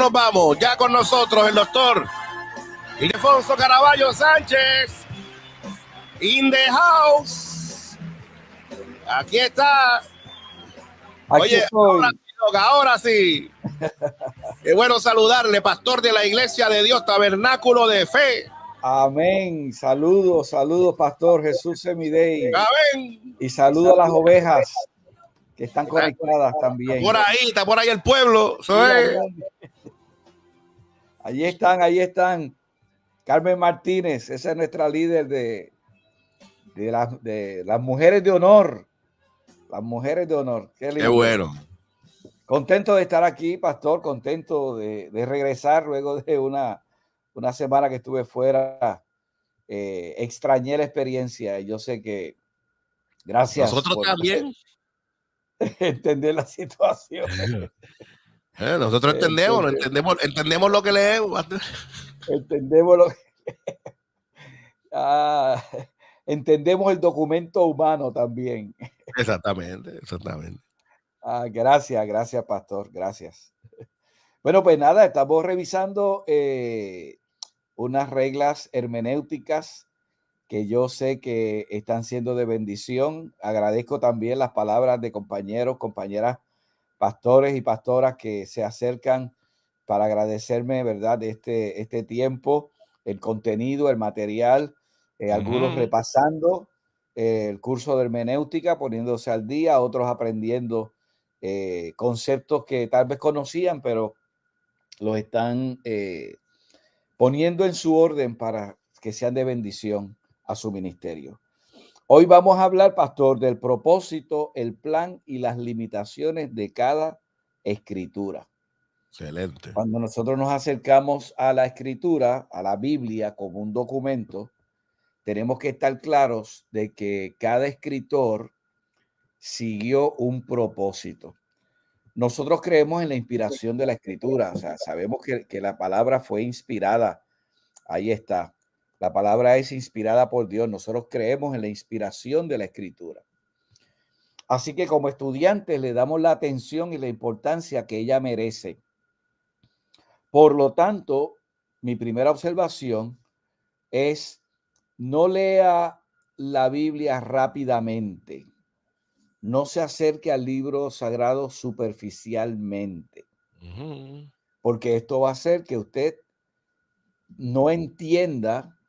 nos vamos. Ya con nosotros el doctor Ildefonso Caraballo Sánchez. In the house. Aquí está. Oye, ahora sí. Qué bueno saludarle, pastor de la Iglesia de Dios, Tabernáculo de Fe. Amén. Saludos, saludos, pastor Jesús Semidey. Amén. Y saludo a las ovejas que están conectadas también. Está por ahí el pueblo. Sí, allí están. Carmen Martínez, esa es nuestra líder de las mujeres de honor. Las mujeres de honor. Qué lindo. Qué bueno. Contento de estar aquí, pastor. Contento de regresar luego de una semana que estuve fuera. Extrañé la experiencia y yo sé que gracias. Nosotros también. Entender la situación. Nosotros entendemos lo que leemos. Entendemos lo que entendemos el documento humano también. Exactamente. Gracias, pastor. Gracias. Bueno, pues nada, estamos revisando unas reglas hermenéuticas que yo sé que están siendo de bendición. Agradezco también las palabras de compañeros, compañeras, pastores y pastoras que se acercan para agradecerme, ¿verdad?, de este tiempo, el contenido, el material, algunos repasando el curso de hermenéutica, poniéndose al día, otros aprendiendo conceptos que tal vez conocían, pero los están poniendo en su orden para que sean de bendición a su ministerio. Hoy vamos a hablar, pastor, del propósito, el plan y las limitaciones de cada escritura. Excelente. Cuando nosotros nos acercamos a la escritura, a la Biblia como un documento, tenemos que estar claros de que cada escritor siguió un propósito. Nosotros creemos en la inspiración de la escritura, o sea, sabemos que la palabra fue inspirada. Ahí está. La palabra es inspirada por Dios. Nosotros creemos en la inspiración de la escritura. Así que como estudiantes le damos la atención y la importancia que ella merece. Por lo tanto, mi primera observación es: no lea la Biblia rápidamente. No se acerque al libro sagrado superficialmente. Porque esto va a hacer que usted no entienda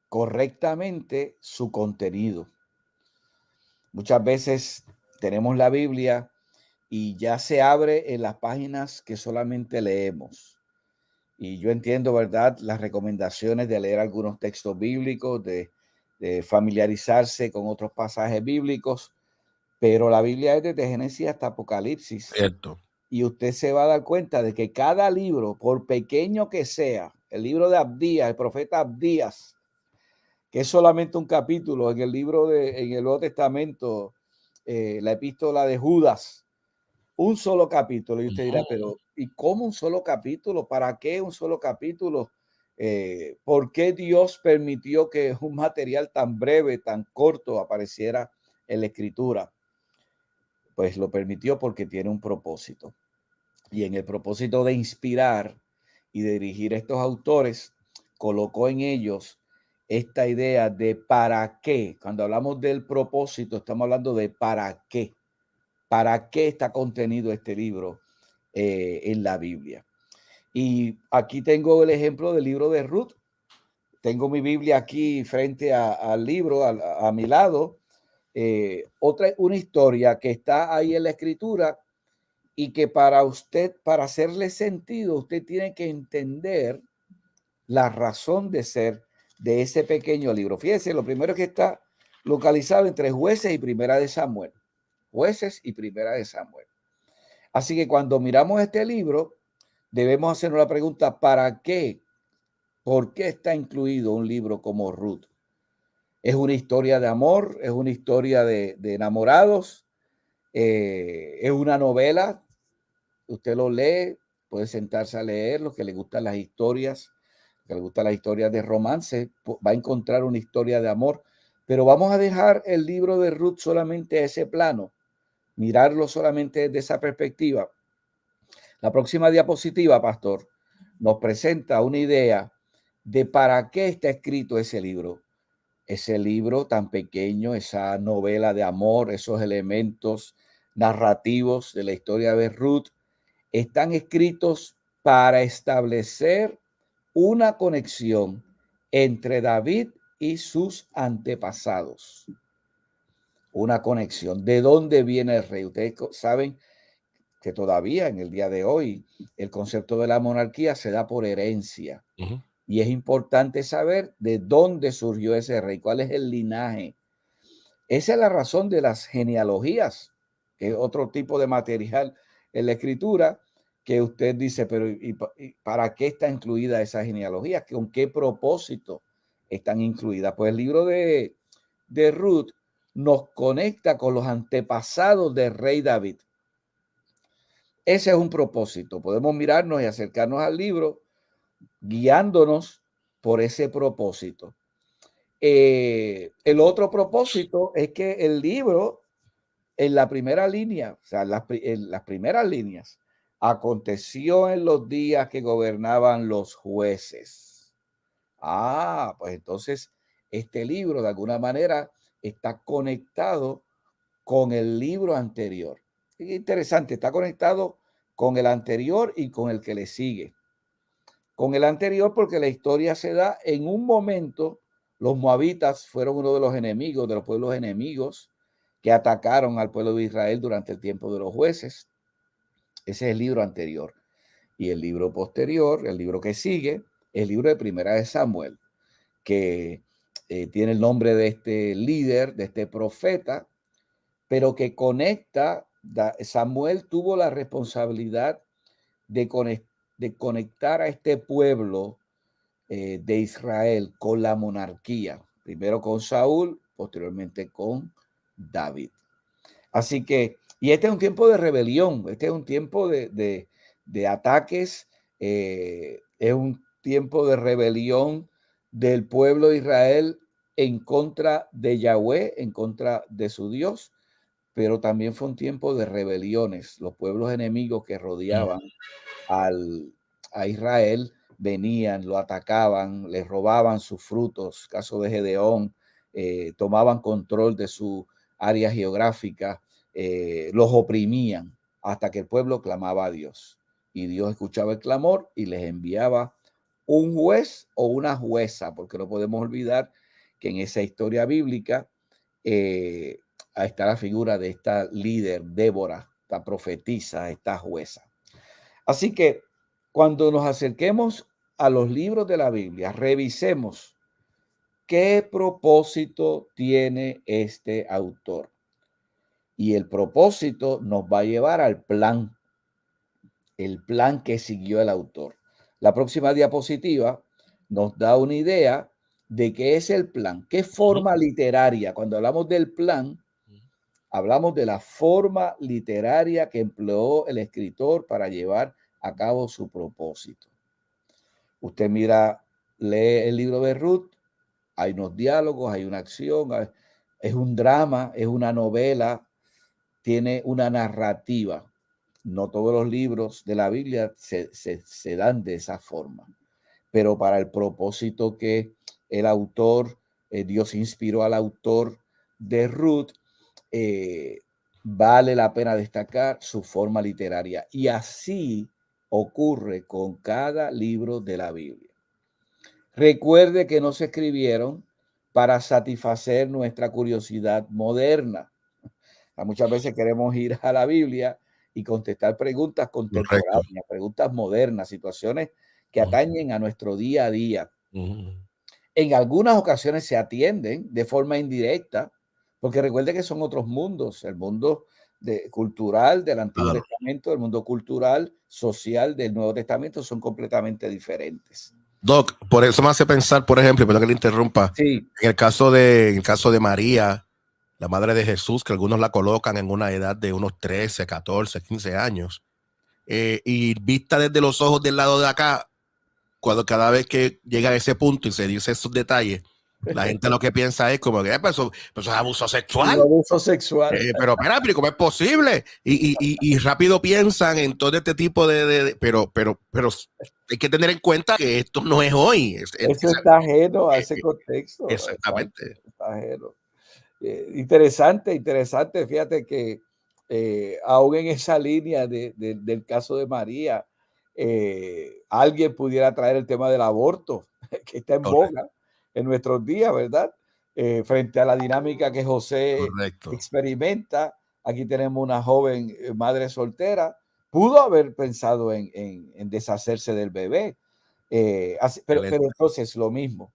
correctamente su contenido. Muchas veces tenemos la Biblia y ya se abre en las páginas que solamente leemos. Y yo entiendo, ¿verdad?, las recomendaciones de leer algunos textos bíblicos, de familiarizarse con otros pasajes bíblicos, pero la Biblia es desde Génesis hasta Apocalipsis. Cierto. Y usted se va a dar cuenta de que cada libro, por pequeño que sea, el libro de Abdías, el profeta Abdías, que es solamente un capítulo, en el Nuevo Testamento, la epístola de Judas, un solo capítulo. Y usted dirá, pero ¿y cómo un solo capítulo? ¿Para qué un solo capítulo? ¿Por qué Dios permitió que un material tan breve, tan corto apareciera en la escritura? Pues lo permitió porque tiene un propósito. Y en el propósito de inspirar y de dirigir a estos autores, colocó en ellos esta idea de para qué. Cuando hablamos del propósito, estamos hablando de para qué. ¿Para qué está contenido este libro en la Biblia? Y aquí tengo el ejemplo del libro de Ruth. Tengo mi Biblia aquí frente al libro, a mi lado. Una historia que está ahí en la escritura y que para usted, para hacerle sentido, usted tiene que entender la razón de ser de ese pequeño libro. Fíjese, lo primero que está localizado entre Jueces y Primera de Samuel. Jueces y Primera de Samuel. Así que cuando miramos este libro, debemos hacernos la pregunta: ¿para qué? ¿Por qué está incluido un libro como Ruth? ¿Es una historia de amor? ¿Es una historia de enamorados? ¿Es una novela? Usted lo lee, puede sentarse a leer, lo que le gustan las historias, que le gustan las historias de romance, va a encontrar una historia de amor. Pero vamos a dejar el libro de Ruth solamente a ese plano, mirarlo solamente desde esa perspectiva. La próxima diapositiva, pastor, nos presenta una idea de para qué está escrito ese libro. Ese libro tan pequeño, esa novela de amor, esos elementos narrativos de la historia de Ruth, están escritos para establecer una conexión entre David y sus antepasados. Una conexión. ¿De dónde viene el rey? Ustedes saben que todavía en el día de hoy el concepto de la monarquía se da por herencia. Y es importante saber de dónde surgió ese rey, cuál es el linaje. Esa es la razón de las genealogías, que es otro tipo de material en la escritura, que usted dice, pero ¿y para qué está incluida esa genealogía? ¿Con qué propósito están incluidas? Pues el libro de Ruth nos conecta con los antepasados del rey David. Ese es un propósito. Podemos mirarnos y acercarnos al libro guiándonos por ese propósito. El otro propósito es que el libro, en la primera línea, o sea, en las primeras líneas, aconteció en los días que gobernaban los jueces. Pues entonces este libro de alguna manera está conectado con el libro anterior. Es interesante, está conectado con el anterior y con el que le sigue. Con el anterior porque la historia se da en un momento. Los moabitas fueron uno de los enemigos, de los pueblos enemigos que atacaron al pueblo de Israel durante el tiempo de los jueces. Ese es el libro anterior. Y el libro posterior, el libro que sigue, el libro de Primera de Samuel, que tiene el nombre de este líder, de este profeta, pero que conecta. Samuel tuvo la responsabilidad de conectar a este pueblo de Israel con la monarquía, primero con Saúl, posteriormente con David. Así que, y este es un tiempo de rebelión, este es un tiempo de ataques, es un tiempo de rebelión del pueblo de Israel en contra de Yahweh, en contra de su Dios, pero también fue un tiempo de rebeliones. Los pueblos enemigos que rodeaban a Israel venían, lo atacaban, les robaban sus frutos, caso de Gedeón, tomaban control de su área geográfica, los oprimían hasta que el pueblo clamaba a Dios. Y Dios escuchaba el clamor y les enviaba un juez o una jueza, porque no podemos olvidar que en esa historia bíblica está la figura de esta líder, Débora, esta profetisa, esta jueza. Así que cuando nos acerquemos a los libros de la Biblia, revisemos qué propósito tiene este autor. Y el propósito nos va a llevar al plan, el plan que siguió el autor. La próxima diapositiva nos da una idea de qué es el plan, qué forma literaria. Cuando hablamos del plan, hablamos de la forma literaria que empleó el escritor para llevar a cabo su propósito. Usted mira, lee el libro de Ruth, hay unos diálogos, hay una acción, es un drama, es una novela, tiene una narrativa. No todos los libros de la Biblia se dan de esa forma, pero para el propósito que el autor, Dios inspiró al autor de Ruth, vale la pena destacar su forma literaria. Y así ocurre con cada libro de la Biblia. Recuerde que no se escribieron para satisfacer nuestra curiosidad moderna. Muchas veces queremos ir a la Biblia y contestar preguntas contemporáneas, preguntas modernas, situaciones que atañen a nuestro día a día. En algunas ocasiones se atienden de forma indirecta, porque recuerde que son otros mundos, el mundo cultural del Antiguo Testamento, el mundo cultural, social del Nuevo Testamento son completamente diferentes. Doc, por eso me hace pensar, por ejemplo, perdón que le interrumpa, sí, en el caso de María, la madre de Jesús, que algunos la colocan en una edad de unos 13, 14, 15 años, y vista desde los ojos del lado de acá, cuando cada vez que llega a ese punto y se dice esos detalles, La gente lo que piensa es como que pues es abuso Un sexual. abuso sexual. Pero ¿cómo es posible? Y rápido piensan en todo este tipo pero hay que tener en cuenta que esto no es hoy. Eso está ajeno a ese contexto. Exacto, Exactamente. está ajeno. Interesante, interesante. Fíjate que aún en esa línea del caso de María, alguien pudiera traer el tema del aborto, que está en Correcto. boga en nuestros días, ¿verdad? Frente a la dinámica que José Correcto. experimenta. Aquí tenemos una joven madre soltera. Pudo haber pensado en deshacerse del bebé. Pero entonces lo mismo.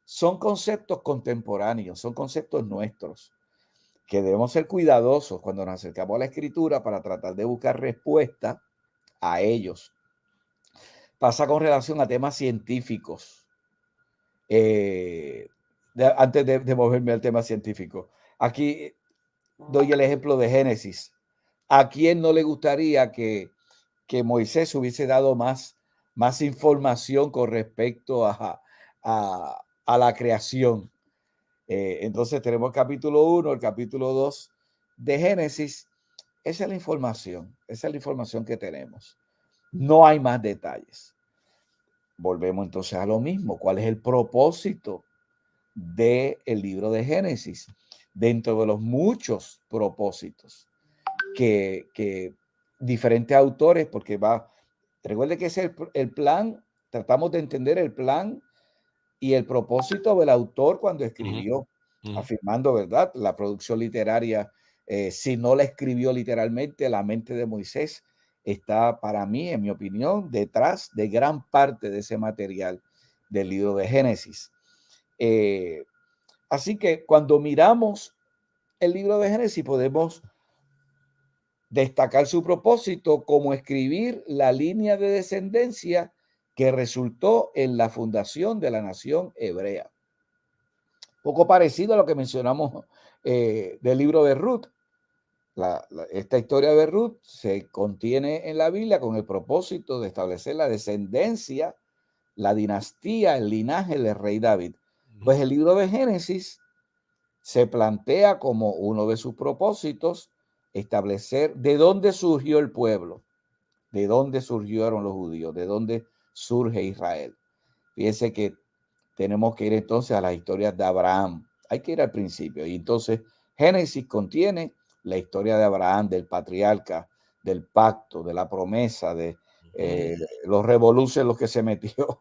Son conceptos contemporáneos, son conceptos nuestros, que debemos ser cuidadosos cuando nos acercamos a la escritura para tratar de buscar respuesta a ellos. Pasa con relación a temas científicos. Antes de moverme al tema científico, aquí doy el ejemplo de Génesis. ¿A quién no le gustaría que Moisés hubiese dado más información con respecto a la creación? Entonces tenemos el capítulo 1, el capítulo 2 de Génesis. Esa es la información que tenemos. No hay más detalles. Volvemos entonces a lo mismo. ¿Cuál es el propósito del libro de Génesis? Dentro de los muchos propósitos que diferentes autores, porque recuerde que es el plan, tratamos de entender el plan y el propósito del autor cuando escribió, afirmando, ¿verdad? La producción literaria, si no la escribió literalmente, la mente de Moisés está, para mí, en mi opinión, detrás de gran parte de ese material del libro de Génesis. Así que cuando miramos el libro de Génesis podemos destacar su propósito como escribir la línea de descendencia que resultó en la fundación de la nación hebrea. Poco parecido a lo que mencionamos del libro de Ruth. Esta historia de Ruth se contiene en la Biblia con el propósito de establecer la descendencia, la dinastía, el linaje del rey David. Pues el libro de Génesis se plantea como uno de sus propósitos establecer de dónde surgió el pueblo, de dónde surgieron los judíos, de dónde surge Israel. Fíjense que tenemos que ir entonces a las historias de Abraham. Hay que ir al principio. Y entonces Génesis contiene la historia de Abraham, del patriarca, del pacto, de la promesa, de los revoluciones los que se metió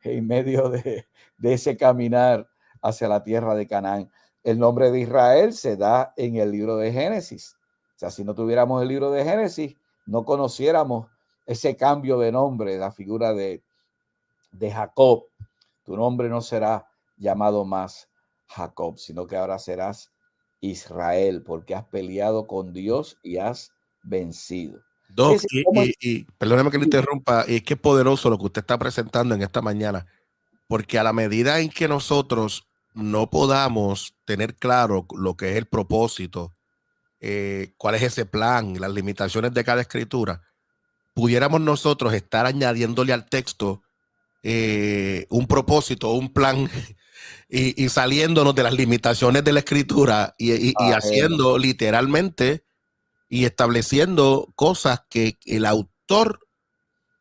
en medio de ese caminar hacia la tierra de Canaán. El nombre de Israel se da en el libro de Génesis. O sea, si no tuviéramos el libro de Génesis, no conociéramos ese cambio de nombre, la figura de Jacob. Tu nombre no será llamado más Jacob, sino que ahora serás Israel, porque has peleado con Dios y has vencido. Doc, ¿Cómo y perdóneme que le interrumpa, y es que es poderoso lo que usted está presentando en esta mañana, porque a la medida en que nosotros no podamos tener claro lo que es el propósito, cuál es ese plan, las limitaciones de cada escritura, pudiéramos nosotros estar añadiéndole al texto un propósito, un plan, y saliéndonos de las limitaciones de la escritura y haciendo literalmente y estableciendo cosas que el autor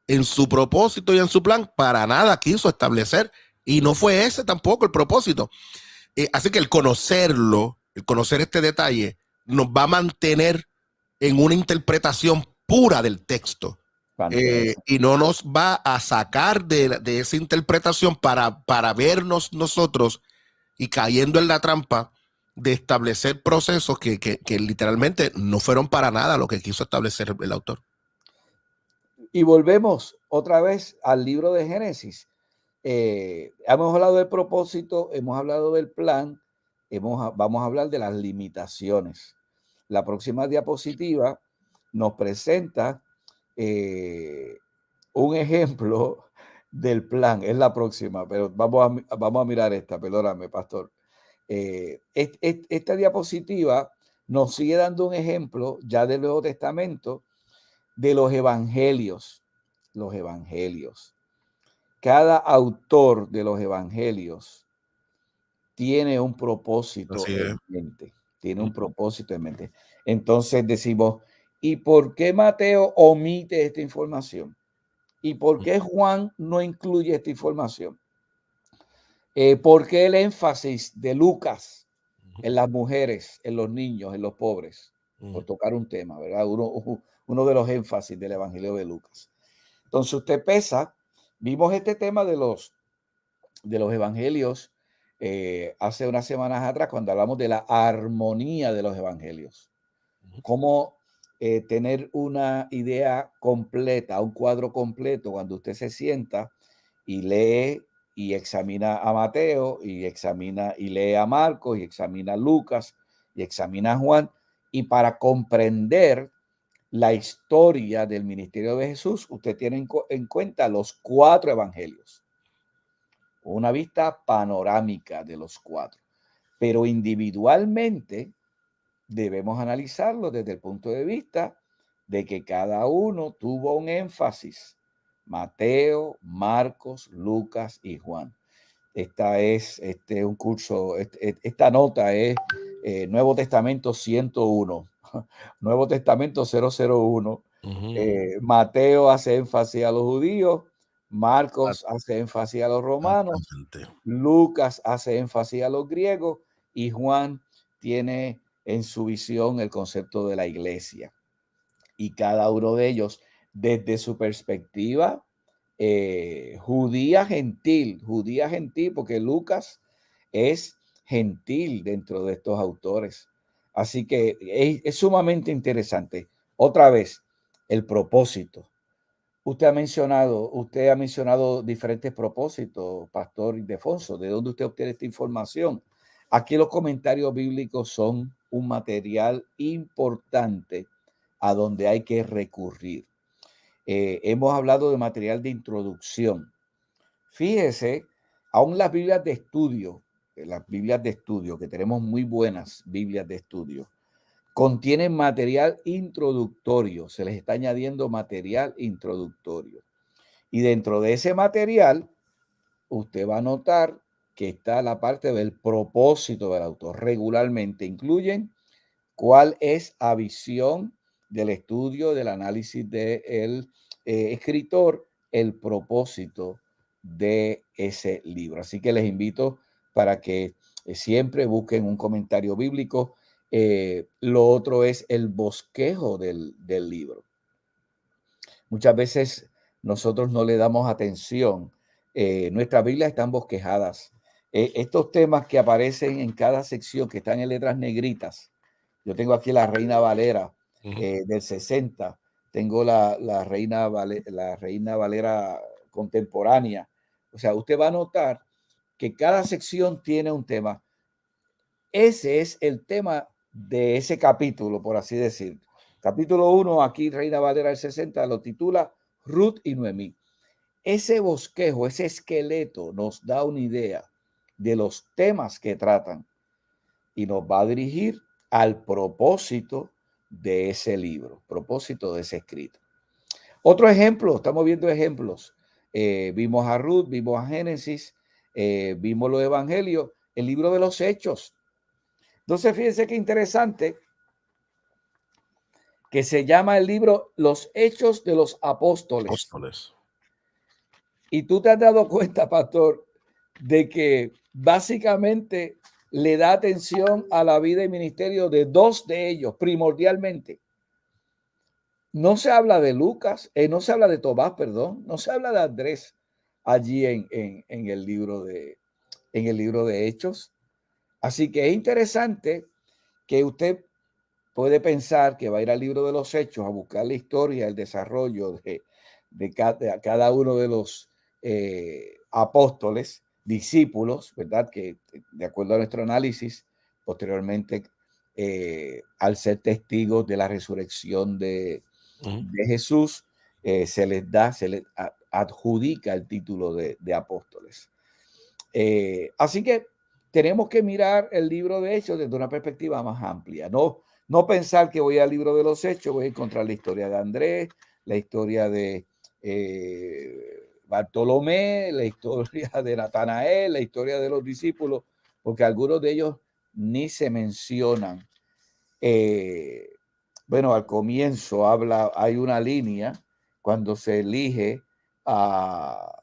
en su propósito y en su plan para nada quiso establecer, y no fue ese tampoco el propósito. Así que el conocerlo, el conocer este detalle, nos va a mantener en una interpretación pura del texto. Y no nos va a sacar de esa interpretación para vernos nosotros y cayendo en la trampa de establecer procesos que literalmente no fueron para nada lo que quiso establecer el autor. Y volvemos otra vez al libro de Génesis. Hemos hablado del propósito, hemos hablado del plan, vamos a hablar de las limitaciones. La próxima diapositiva nos presenta un ejemplo del plan. Es la próxima, pero vamos a mirar esta, perdóname, pastor. Esta diapositiva nos sigue dando un ejemplo ya del Nuevo Testamento de los evangelios. Los evangelios. Cada autor de los evangelios tiene un propósito Así es. en mente. Tiene un propósito en mente. Entonces decimos, ¿y por qué Mateo omite esta información? ¿Y por qué Juan no incluye esta información? ¿Por qué el énfasis de Lucas en las mujeres, en los niños, en los pobres? Por tocar un tema, ¿verdad? Uno de los énfasis del Evangelio de Lucas. Entonces usted pesa, vimos este tema de los evangelios hace unas semanas atrás cuando hablamos de la armonía de los evangelios. Cómo tener una idea completa, un cuadro completo cuando usted se sienta y lee y examina a Mateo y examina y lee a Marcos y examina a Lucas y examina a Juan, y para comprender la historia del ministerio de Jesús, usted tiene en cuenta los 4 evangelios, una vista panorámica de los 4, pero individualmente debemos analizarlo desde el punto de vista de que cada uno tuvo un énfasis: Mateo, Marcos, Lucas y Juan. Esta es un curso, esta nota es Nuevo Testamento 101, Nuevo Testamento 001. Mateo hace énfasis a los judíos, Marcos hace énfasis a los romanos, Lucas hace énfasis a los griegos y Juan tiene en su visión el concepto de la iglesia. Y cada uno de ellos, desde su perspectiva judía gentil, porque Lucas es gentil dentro de estos autores. Así que es sumamente interesante. Otra vez, el propósito. Usted ha mencionado diferentes propósitos, Pastor Ildefonso. ¿De dónde usted obtiene esta información? Aquí los comentarios bíblicos son un material importante a donde hay que recurrir. Hemos hablado de material de introducción. Fíjese, aún las Biblias de estudio, que tenemos muy buenas Biblias de estudio, contienen material introductorio, se les está añadiendo material introductorio. Y dentro de ese material, usted va a notar que está la parte del propósito del autor. Regularmente incluyen cuál es la visión del estudio, del análisis del escritor, el propósito de ese libro. Así que les invito para que siempre busquen un comentario bíblico. Lo otro es el bosquejo del libro. Muchas veces nosotros no le damos atención. Nuestras Biblias están bosquejadas. Estos temas que aparecen en cada sección, que están en letras negritas. Yo tengo aquí la Reina Valera del 60. Tengo la Reina Valera contemporánea. O sea, usted va a notar que cada sección tiene un tema. Ese es el tema de ese capítulo, por así decir. Capítulo 1, aquí Reina Valera del 60, lo titula Ruth y Noemí. Ese bosquejo, ese esqueleto nos da una idea de los temas que tratan y nos va a dirigir al propósito de ese libro, propósito de ese escrito. Otro ejemplo, estamos viendo ejemplos. Vimos a Ruth, vimos a Génesis, vimos los evangelios, el libro de los Hechos. Entonces, fíjense qué interesante que se llama el libro Los Hechos de los Apóstoles. Y tú te has dado cuenta, pastor, de que básicamente le da atención a la vida y ministerio de 2 de ellos, primordialmente. No se habla de Lucas, no se habla de Tomás, perdón, no se habla de Andrés allí en el libro de Hechos. Así que es interesante que usted puede pensar que va a ir al libro de los Hechos a buscar la historia, el desarrollo de cada uno de los apóstoles, discípulos, ¿verdad? Que de acuerdo a nuestro análisis, posteriormente, al ser testigos de la resurrección de Jesús, se les adjudica el título de apóstoles. Así que tenemos que mirar el libro de Hechos desde una perspectiva más amplia, no pensar que voy al libro de los Hechos, voy a encontrar la historia de Andrés, la historia de Bartolomé, la historia de Natanael, la historia de los discípulos. porque algunos de ellos ni se mencionan. Bueno, al comienzo hay una línea cuando se elige a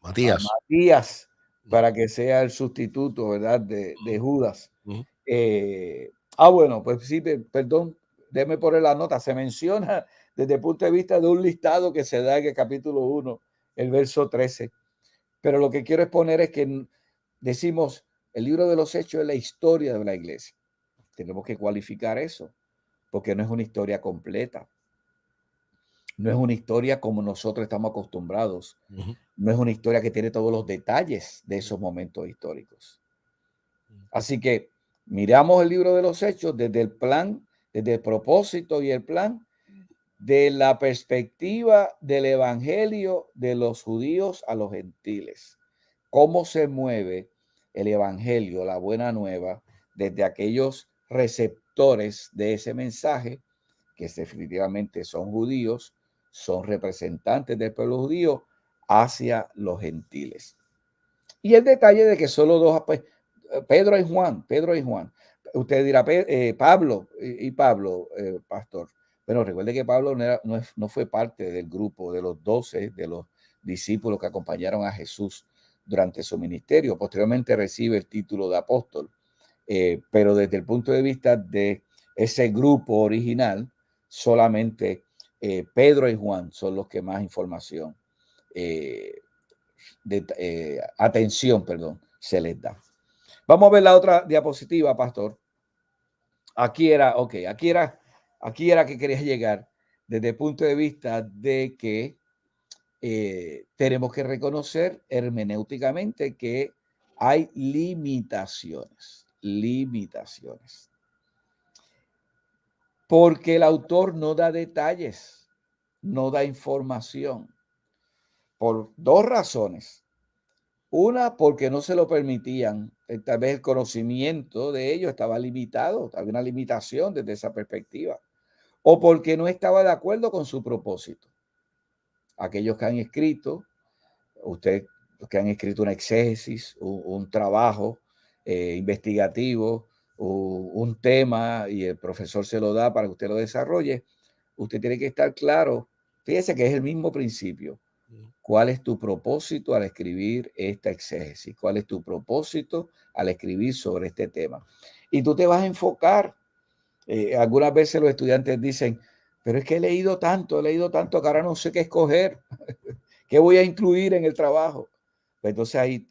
Matías. Matías para que sea el sustituto, ¿verdad? De Judas. Bueno, pues sí, perdón, déjeme poner la nota. Se menciona desde el punto de vista de un listado que se da en el capítulo 1, el verso 13. Pero lo que quiero exponer es que decimos, el libro de los Hechos es la historia de la iglesia. Tenemos que cualificar eso, porque no es una historia completa. No es una historia como nosotros estamos acostumbrados. No es una historia que tiene todos los detalles de esos momentos históricos. Así que miramos el libro de los Hechos desde el plan, desde el propósito y el plan, de la perspectiva del evangelio de los judíos a los gentiles. Cómo se mueve el evangelio, la buena nueva, desde aquellos receptores de ese mensaje, que definitivamente son judíos, son representantes del pueblo judío, hacia los gentiles. Y el detalle de que solo dos, pues, Pedro y Juan. Usted dirá, Pablo y Pablo, pastor. Pero recuerde que Pablo no fue parte del grupo de los 12, de los discípulos que acompañaron a Jesús durante su ministerio. Posteriormente recibe el título de apóstol. Pero desde el punto de vista de ese grupo original, solamente Pedro y Juan son los que más información, atención, se les da. Vamos a ver la otra diapositiva, pastor. Aquí era que quería llegar desde el punto de vista de que tenemos que reconocer hermenéuticamente que hay limitaciones. Porque el autor no da detalles, no da información. Por dos razones. Una, porque no se lo permitían. Tal vez el conocimiento de ellos estaba limitado, había una limitación desde esa perspectiva. O porque no estaba de acuerdo con su propósito. Aquellos que han escrito, ustedes que han escrito una exégesis, un trabajo investigativo, un tema y el profesor se lo da para que usted lo desarrolle, usted tiene que estar claro, fíjese que es el mismo principio. ¿Cuál es tu propósito al escribir esta exégesis? ¿Cuál es tu propósito al escribir sobre este tema? Y tú te vas a enfocar. Algunas veces los estudiantes dicen, pero es que he leído tanto que ahora no sé qué escoger. ¿Qué voy a incluir en el trabajo? Pues entonces ahí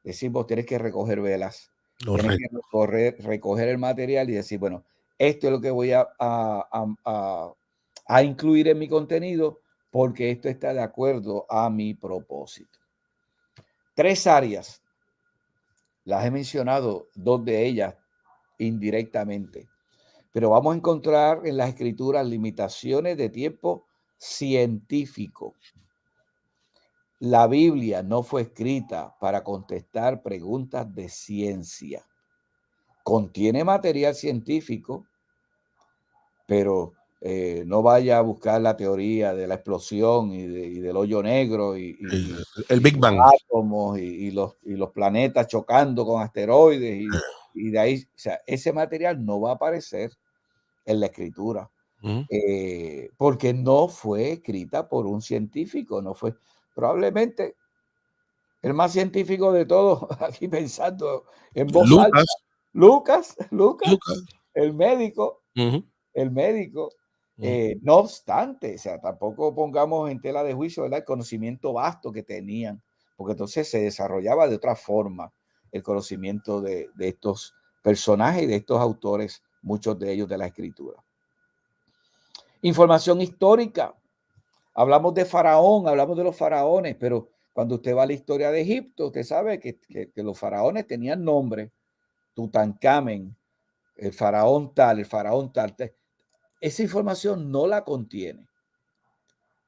decimos, tienes que recoger velas. Tienes que recoger el material y decir, bueno, esto es lo que voy a incluir en mi contenido porque esto está de acuerdo a mi propósito. 3 áreas. Las he mencionado, 2 de ellas indirectamente. Pero vamos a encontrar en las escrituras limitaciones de tiempo científico. La Biblia no fue escrita para contestar preguntas de ciencia. Contiene material científico, pero no vaya a buscar la teoría de la explosión y del hoyo negro y el Big Bang, los átomos y los planetas chocando con asteroides y de ahí, o sea, ese material no va a aparecer en la escritura. Porque no fue escrita por un científico, no fue probablemente el más científico de todos, aquí pensando en voz alta. Lucas, el médico, no obstante, o sea, tampoco pongamos en tela de juicio, ¿verdad?, el conocimiento vasto que tenían, porque entonces se desarrollaba de otra forma el conocimiento de estos personajes y de estos autores, muchos de ellos de la escritura. Información histórica. Hablamos de Faraón, hablamos de los faraones, pero cuando usted va a la historia de Egipto, usted sabe que los faraones tenían nombre. Tutankamen, el faraón tal, el faraón tal. Esa información no la contiene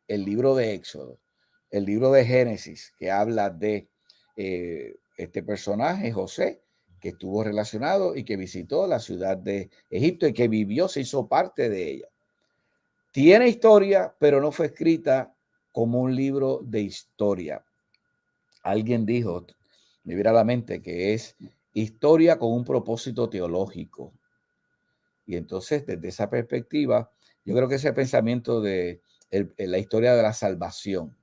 el libro de Éxodo, el libro de Génesis, que habla de este personaje, José, que estuvo relacionado y que visitó la ciudad de Egipto y que vivió, se hizo parte de ella. Tiene historia, pero no fue escrita como un libro de historia. Alguien dijo, me viene a la mente, que es historia con un propósito teológico. Y entonces, desde esa perspectiva, yo creo que ese pensamiento de la historia de la salvación,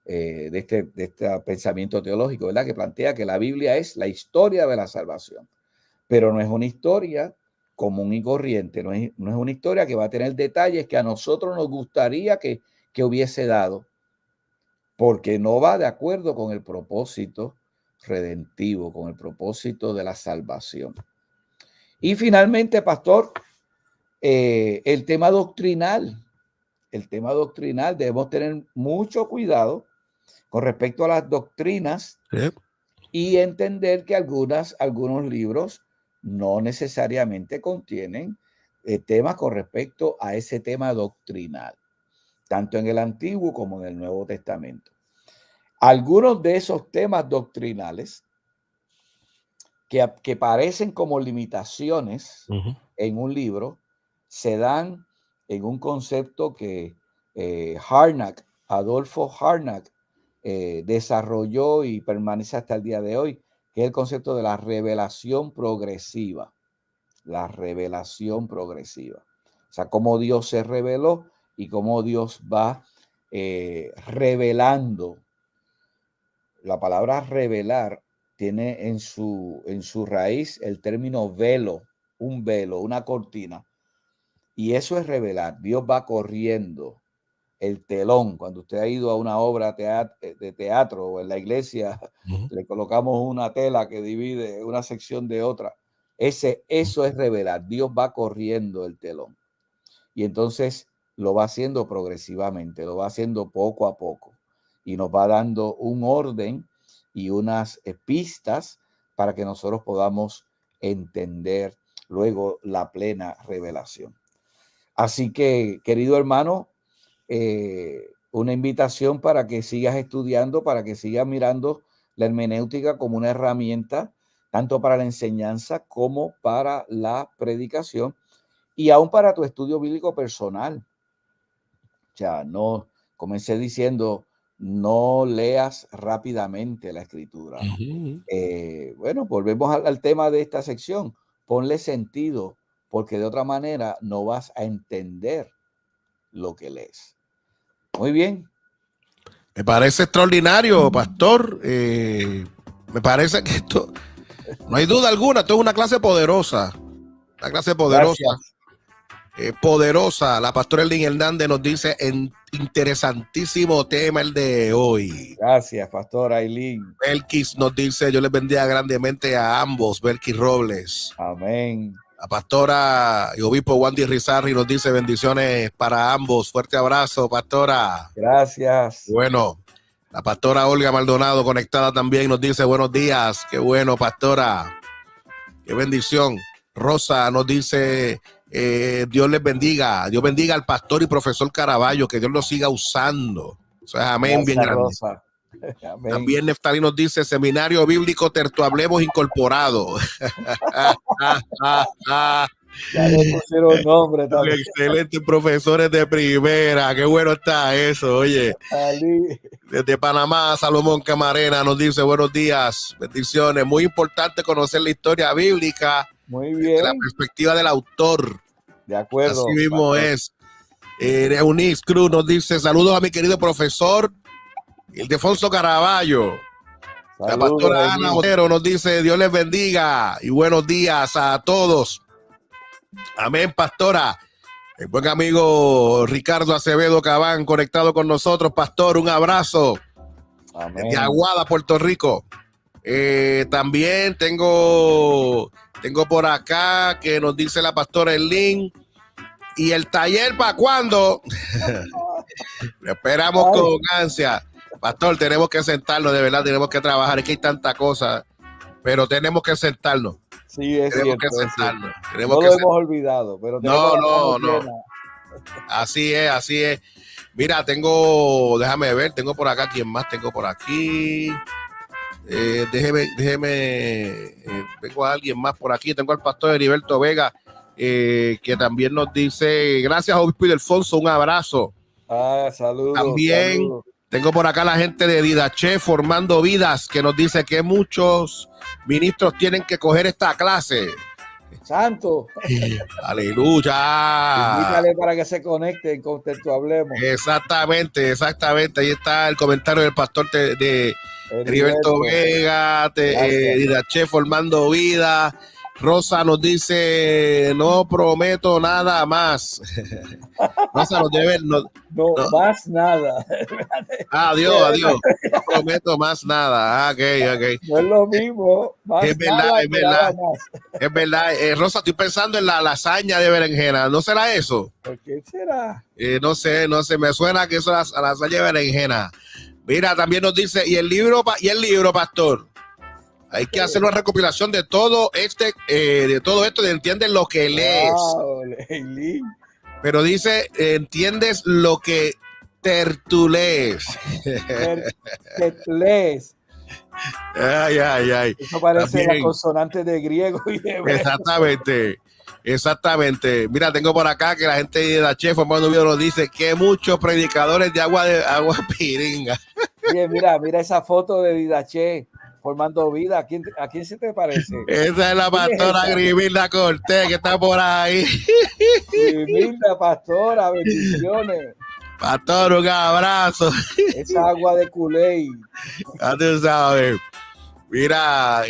de este pensamiento teológico, ¿verdad? Que plantea que la Biblia es la historia de la salvación, pero no es una historia común y corriente, no es una historia que va a tener detalles que a nosotros nos gustaría que hubiese dado, porque no va de acuerdo con el propósito redentivo, con el propósito de la salvación. Y finalmente, pastor, el tema doctrinal. El tema doctrinal, debemos tener mucho cuidado con respecto a las doctrinas y entender que algunos libros no necesariamente contienen temas con respecto a ese tema doctrinal, tanto en el Antiguo como en el Nuevo Testamento. Algunos de esos temas doctrinales que parecen como limitaciones en un libro, se dan en un concepto que Adolfo Harnack, desarrolló y permanece hasta el día de hoy, que es el concepto de la revelación progresiva. La revelación progresiva. O sea, cómo Dios se reveló y cómo Dios va revelando. La palabra revelar tiene en su raíz el término velo, un velo, una cortina. Y eso es revelar. Dios va corriendo el telón. Cuando usted ha ido a una obra de teatro o en la iglesia, le colocamos una tela que divide una sección de otra. Eso es revelar. Dios va corriendo el telón. Y entonces lo va haciendo progresivamente, lo va haciendo poco a poco. Y nos va dando un orden y unas pistas para que nosotros podamos entender luego la plena revelación. Así que, querido hermano, una invitación para que sigas estudiando, para que sigas mirando la hermenéutica como una herramienta, tanto para la enseñanza como para la predicación y aún para tu estudio bíblico personal. O sea, no, comencé diciendo, no leas rápidamente la escritura. Bueno, volvemos al tema de esta sección. Ponle sentido, porque de otra manera no vas a entender lo que lees. Muy bien. Me parece extraordinario, pastor. Me parece que esto, no hay duda alguna, esto es una clase poderosa. Una clase poderosa. Poderosa. La pastora Elin Hernández nos dice interesantísimo tema el de hoy. Gracias, pastora Aileen. Belkis nos dice, yo les bendiga grandemente a ambos, Belkis Robles. Amén. La pastora y obispo Wandy Rizarri nos dice bendiciones para ambos. Fuerte abrazo, pastora. Gracias. Bueno, la pastora Olga Maldonado conectada también nos dice buenos días. Qué bueno, pastora. Qué bendición. Rosa nos dice Dios les bendiga. Dios bendiga al pastor y profesor Caraballo. Que Dios lo siga usando. Eso es amén. Gracias, bien grande. Rosa. Amén. También Neftali nos dice Seminario Bíblico Tertuhablemos Incorporado. Ya le pusieron nombre también. Excelentes profesores de primera. Qué bueno está eso, oye. Desde Panamá, Salomón Camarena nos dice buenos días, bendiciones. Muy importante conocer la historia bíblica. Muy bien. Desde la perspectiva del autor. De acuerdo. Así mismo es. Eunice Cruz nos dice saludos a mi querido profesor Ildefonso Caraballo. Saludos, la pastora Ana Otero nos dice Dios les bendiga y buenos días a todos. Amén, pastora. El buen amigo Ricardo Acevedo Cabán conectado con nosotros. Pastor, un abrazo. Amén. De Aguada, Puerto Rico. También tengo por acá que nos dice la pastora Elin. ¿Y el taller para cuándo? Lo esperamos con ansia. Pastor, tenemos que sentarnos, de verdad, tenemos que trabajar. Es que hay tanta cosa, pero tenemos que sentarnos. Sí, es tenemos cierto. Que sentarnos. No lo hemos olvidado, pero no. Así es. Mira, déjame ver, tengo por acá, ¿quién más tengo por aquí? Déjeme, tengo a alguien más por aquí, tengo al pastor Heriberto Vega, que también nos dice, gracias, obispo Ildefonso, un abrazo. Saludos. También saludos. Tengo por acá la gente de Didache Formando Vidas que nos dice que muchos ministros tienen que coger esta clase. Santo. Aleluya. Invítale para que se conecten con Terto Hablemos. Exactamente. Ahí está el comentario del pastor de Heriberto Vega, Didache Formando Vida. Rosa nos dice, no prometo nada más. Rosa nos debe... No, más nada. Adiós. No prometo más nada. Ok. No es lo mismo. Es verdad. Rosa, estoy pensando en la lasaña de berenjena. ¿No será eso? ¿Por qué será? No sé. Me suena que eso es la lasaña de berenjena. Mira, también nos dice, y el libro, pastor. Hay que hacer una recopilación de todo esto, de entiendes lo que lees. Wow, pero dice, entiendes lo que tertulees. Tertulees. Ay. Eso parece la consonante de griego y de hebreo. Exactamente. Mira, tengo por acá que la gente de la Chef Formando Vida nos dice que muchos predicadores de agua piringa. Oye, mira esa foto de Didache Formando Vida. ¿A quién se te parece? Esa es la pastora Grimilda Cortés que está por ahí. Grimilda, pastora, bendiciones. Pastor, un abrazo. Esa agua de Kool-Aid. Ya tú sabes. Mira,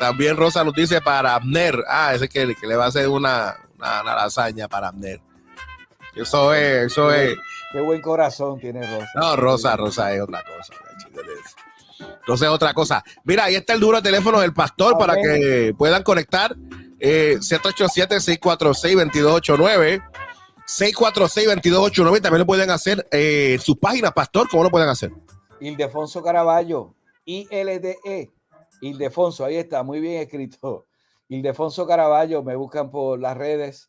también Rosa nos dice para Abner. Ese que le va a hacer una lasaña para Abner. Eso es. Qué buen corazón tiene Rosa. No, Rosa es otra cosa. Rosa es otra cosa. Mira, ahí está el número de teléfono del pastor para que puedan conectar. 787-646-2289. 646-2289. También lo pueden hacer sus páginas, pastor. ¿Cómo lo pueden hacer? Ildefonso Caraballo. ILDE. Ildefonso, ahí está, muy bien escrito. Ildefonso Caraballo, me buscan por las redes.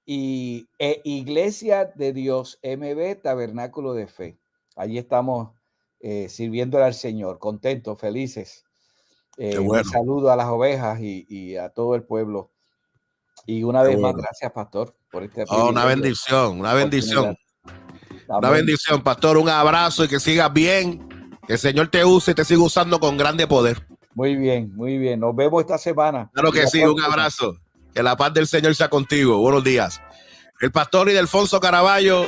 Y Iglesia de Dios MB Tabernáculo de Fe. Allí estamos sirviéndole al Señor, contentos, felices. Bueno. Un saludo a las ovejas y a todo el pueblo. Y una vez más, gracias, pastor, por este una bendición. Una bendición, pastor. Un abrazo y que sigas bien. Que el Señor te use y te siga usando con grande poder. Muy bien. Nos vemos esta semana. Claro que sí, un abrazo. Que la paz del Señor sea contigo. Buenos días. El pastor Ildefonso Caraballo.